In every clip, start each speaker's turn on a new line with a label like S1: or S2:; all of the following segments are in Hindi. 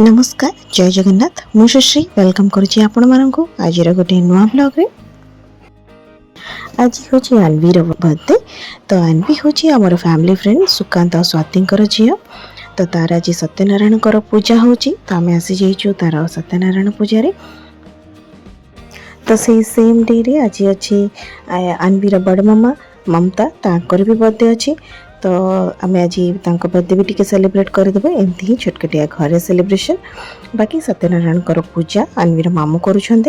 S1: नमस्कार जय जगन्नाथ मुश्री वेलकम करुच्ची आपण मानक आज गोटे नुआ ब्लॉग रे। आज हूँ आनवीर बर्थडे। तो आनवी हूँ आमर फैमिली फ्रेंड सुकांत और स्वाति झी। तो तार आज सत्यनारायण पूजा हो तो आम आसी जाइए तार सत्यनारायण पूजा रे। तो से सेम डे रे आज अच्छी आनवीर बड़ मामा ममता तांकर भी बर्थडे अच्छी। तो आम आज बर्थडे भी टी सेलिब्रेट करदेव एमती ही छोटकटिया घरे सेलिब्रेशन। बाकी सत्यनारायण पूजा आनवीर मामू करुँच।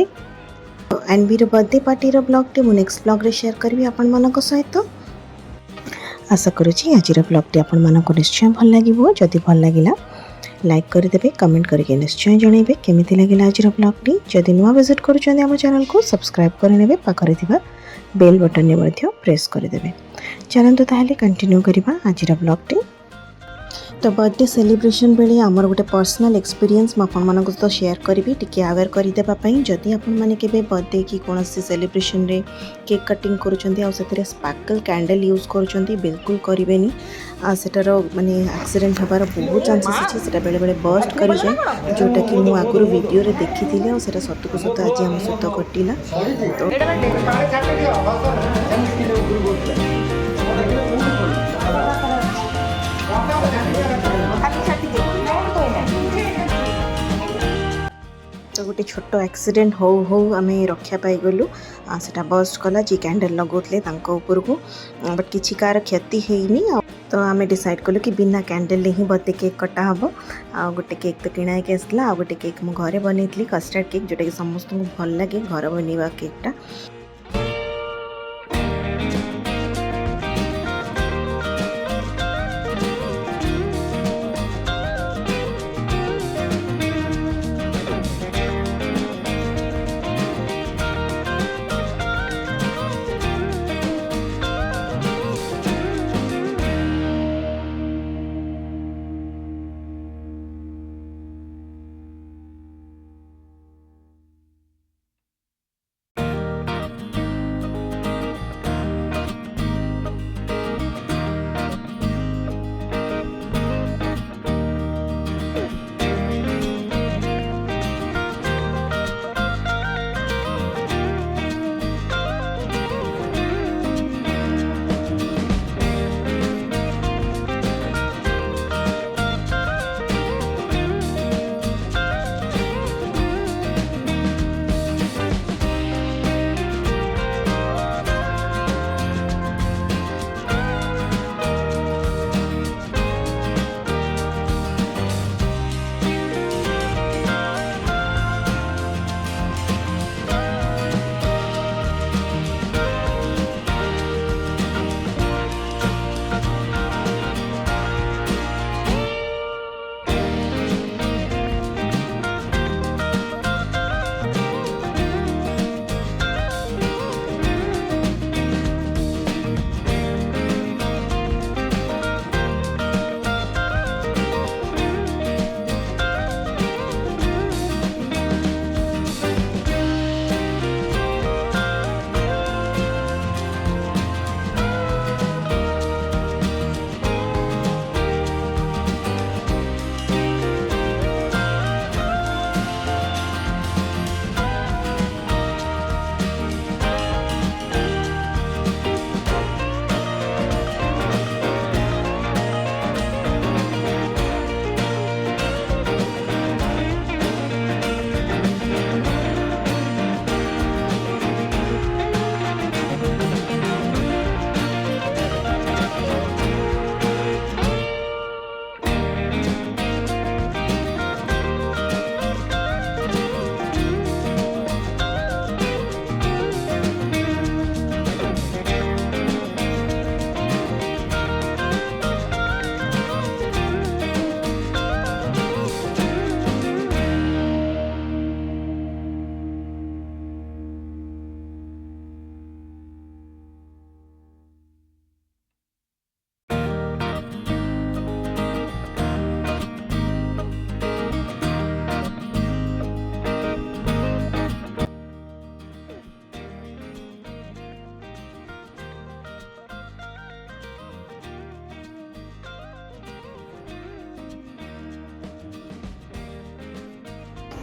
S1: आनवीर बर्थडे पार्टी ब्लॉग टे मु नेक्स्ट ब्लॉग रे शेयर करी आपण मानक सहित। आशा करुँची आज ब्लॉग टे आपण मानक निश्चय भल लगे। जदि भल लगिला लाइक करदेवे कमेंट करके निश्चय जनइबे केमिति लगिला आज ब्लॉग टी। जदि नुआ विजिट करुछन आम चैनल को सब्सक्राइब करनेबे पाखरे थिबा बेल बटन ने मध्य प्रेस करदेवे। चलते ताहले कंटिन्यू करबा आज ब्लॉग टी। तो बर्थडे सेलिब्रेशन बेले आमर गोटे पर्सनल एक्सपीरियंस आपण तो शेयर करी टी अवेयर करदेवाई। जदि आपण मैंने केबे बर्थडे की कौन सेलिब्रेशन रे केक कटिंग करुँचे स्पार्कल कैंडल यूज करुँचे बिल्कुल करेनि। सेटार माने एक्सीडेंट हबार बहुत चांसेस अच्छे। से बेले बेले बस्ट कर जाए जोटा कि मुझे आगुरी वीडियो रे देखी थी और सत को सत आज आम सहित घटला। तो गोटे छोट एक्सीडेंट हो आम रक्षा पाई गलु। सेटा बस्ट कला जी कैंडल लगौले उपर को बट किसी कार क्षति हैनी। तो आम डिसाइड कलु कि बिना कैंडल ही बर्थडे केक कटा हम। आ गोटे केक तो किणा के आसला आ गोटे केक मु घरे बनई कस्टर्ड केक जोटा कि समस्त को भल लगे घर बनवा केकटा।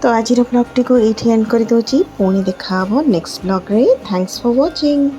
S1: तो आज ब्लॉग टी को ये एंड कर दूँ पुणी देखा नेक्स्ट ब्लॉग रे थैंक्स फॉर वाचिंग।